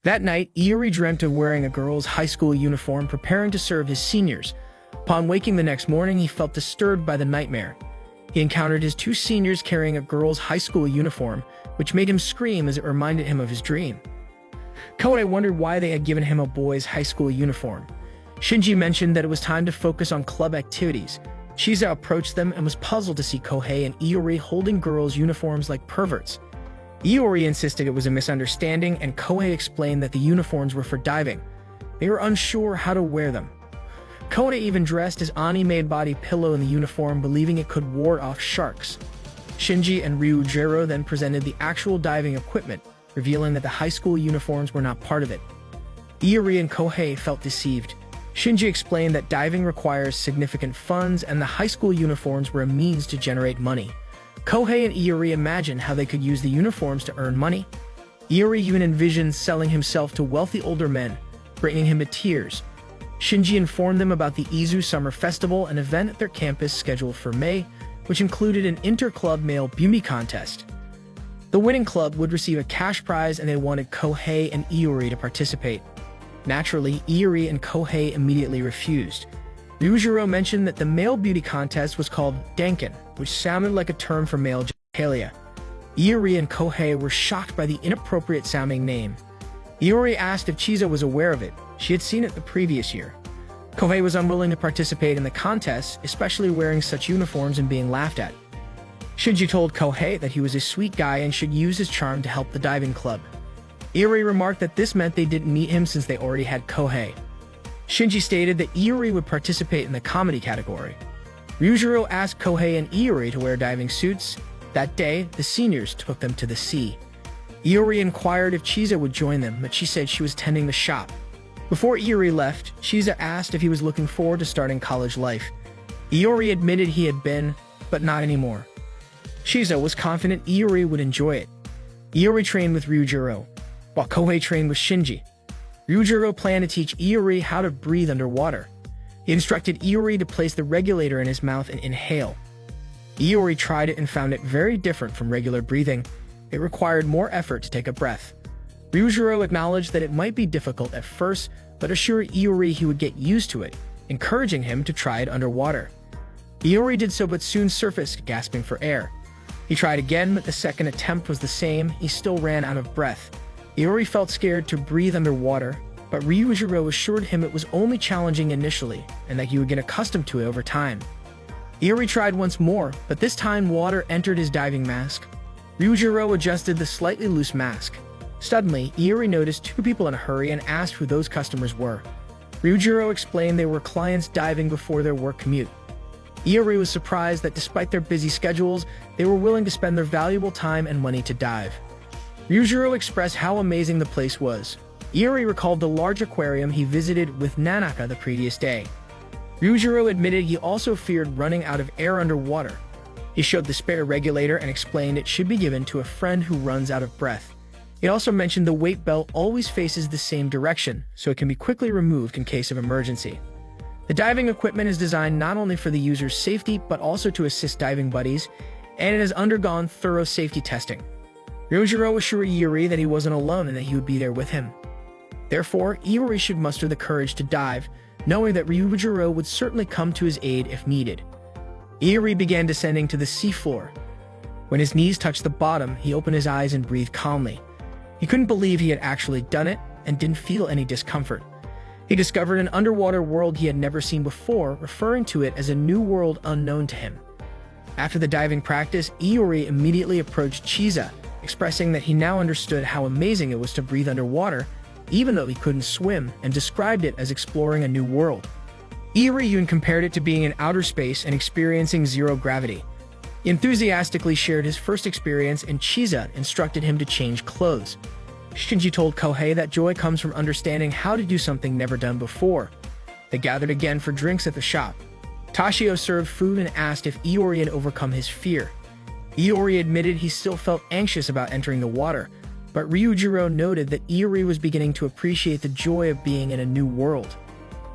That night, Iori dreamt of wearing a girl's high school uniform preparing to serve his seniors. Upon waking the next morning, he felt disturbed by the nightmare. He encountered his two seniors carrying a girl's high school uniform, which made him scream as it reminded him of his dream. Kohei wondered why they had given him a boy's high school uniform. Shinji mentioned that it was time to focus on club activities. Chiza approached them and was puzzled to see Kohei and Iori holding girls' uniforms like perverts. Iori insisted it was a misunderstanding, and Kohei explained that the uniforms were for diving. They were unsure how to wear them. Kohei even dressed his Ani-made body pillow in the uniform, believing it could ward off sharks. Shinji and Ryujiro then presented the actual diving equipment, revealing that the high school uniforms were not part of it. Iori and Kohei felt deceived. Shinji explained that diving requires significant funds and the high school uniforms were a means to generate money. Kohei and Iori imagined how they could use the uniforms to earn money. Iori even envisioned selling himself to wealthy older men, bringing him to tears. Shinji informed them about the Izu Summer Festival, an event at their campus scheduled for May, which included an inter-club male beauty contest. The winning club would receive a cash prize and they wanted Kohei and Iori to participate. Naturally, Iori and Kohei immediately refused. Ryujiro mentioned that the male beauty contest was called Danken, which sounded like a term for male genitalia. Iori and Kohei were shocked by the inappropriate sounding name. Iori asked if Chiza was aware of it. She had seen it the previous year. Kohei was unwilling to participate in the contest, especially wearing such uniforms and being laughed at. Shinji told Kohei that he was a sweet guy and should use his charm to help the diving club. Iori remarked that this meant they didn't meet him since they already had Kohei. Shinji stated that Iori would participate in the comedy category. Ryujiro asked Kohei and Iori to wear diving suits. That day, the seniors took them to the sea. Iori inquired if Chiza would join them, but she said she was tending the shop. Before Iori left, Chiza asked if he was looking forward to starting college life. Iori admitted he had been, but not anymore. Chiza was confident Iori would enjoy it. Iori trained with Ryujiro, while Kohei trained with Shinji. Ryujiro planned to teach Iori how to breathe underwater. He instructed Iori to place the regulator in his mouth and inhale. Iori tried it and found it very different from regular breathing. It required more effort to take a breath. Ryujiro acknowledged that it might be difficult at first, but assured Iori he would get used to it, encouraging him to try it underwater. Iori did so but soon surfaced, gasping for air. He tried again, but the second attempt was the same. He still ran out of breath. Iori felt scared to breathe underwater, but Ryujiro assured him it was only challenging initially and that he would get accustomed to it over time. Iori tried once more, but this time water entered his diving mask. Ryujiro adjusted the slightly loose mask. Suddenly, Iori noticed two people in a hurry and asked who those customers were. Ryujiro explained they were clients diving before their work commute. Iori was surprised that despite their busy schedules, they were willing to spend their valuable time and money to dive. Ryujiro expressed how amazing the place was. Iori recalled the large aquarium he visited with Nanaka the previous day. Ryujiro admitted he also feared running out of air underwater. He showed the spare regulator and explained it should be given to a friend who runs out of breath. He also mentioned the weight belt always faces the same direction, so it can be quickly removed in case of emergency. The diving equipment is designed not only for the user's safety, but also to assist diving buddies, and it has undergone thorough safety testing. Ryujiro assured Iori that he wasn't alone and that he would be there with him. Therefore, Iori should muster the courage to dive, knowing that Ryujiro would certainly come to his aid if needed. Iori began descending to the seafloor. When his knees touched the bottom, he opened his eyes and breathed calmly. He couldn't believe he had actually done it and didn't feel any discomfort. He discovered an underwater world he had never seen before, referring to it as a new world unknown to him. After the diving practice, Iori immediately approached Chiza, expressing that he now understood how amazing it was to breathe underwater, even though he couldn't swim, and described it as exploring a new world. Iori even compared it to being in outer space and experiencing zero gravity. He enthusiastically shared his first experience, and Chiza instructed him to change clothes. Shinji told Kohei that joy comes from understanding how to do something never done before. They gathered again for drinks at the shop. Tashio served food and asked if Iori had overcome his fear. Iori admitted he still felt anxious about entering the water, but Ryujiro noted that Iori was beginning to appreciate the joy of being in a new world.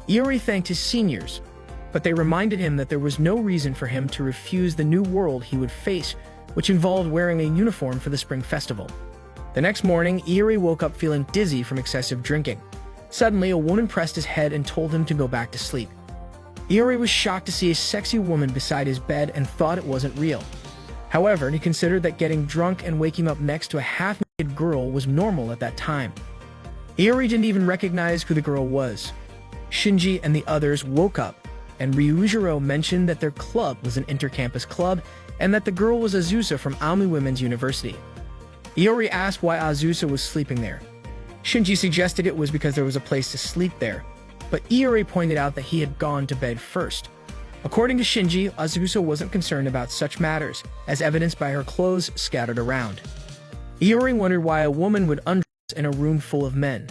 Iori thanked his seniors, but they reminded him that there was no reason for him to refuse the new world he would face, which involved wearing a uniform for the spring festival. The next morning, Iori woke up feeling dizzy from excessive drinking. Suddenly, a woman pressed his head and told him to go back to sleep. Iori was shocked to see a sexy woman beside his bed and thought it wasn't real. However, he considered that getting drunk and waking up next to a half-naked girl was normal at that time. Iori didn't even recognize who the girl was. Shinji and the others woke up, and Ryujiro mentioned that their club was an inter-campus club and that the girl was Azusa from Aomui Women's University. Iori asked why Azusa was sleeping there. Shinji suggested it was because there was a place to sleep there, but Iori pointed out that he had gone to bed first. According to Shinji, Azusa wasn't concerned about such matters, as evidenced by her clothes scattered around. Iori wondered why a woman would undress in a room full of men.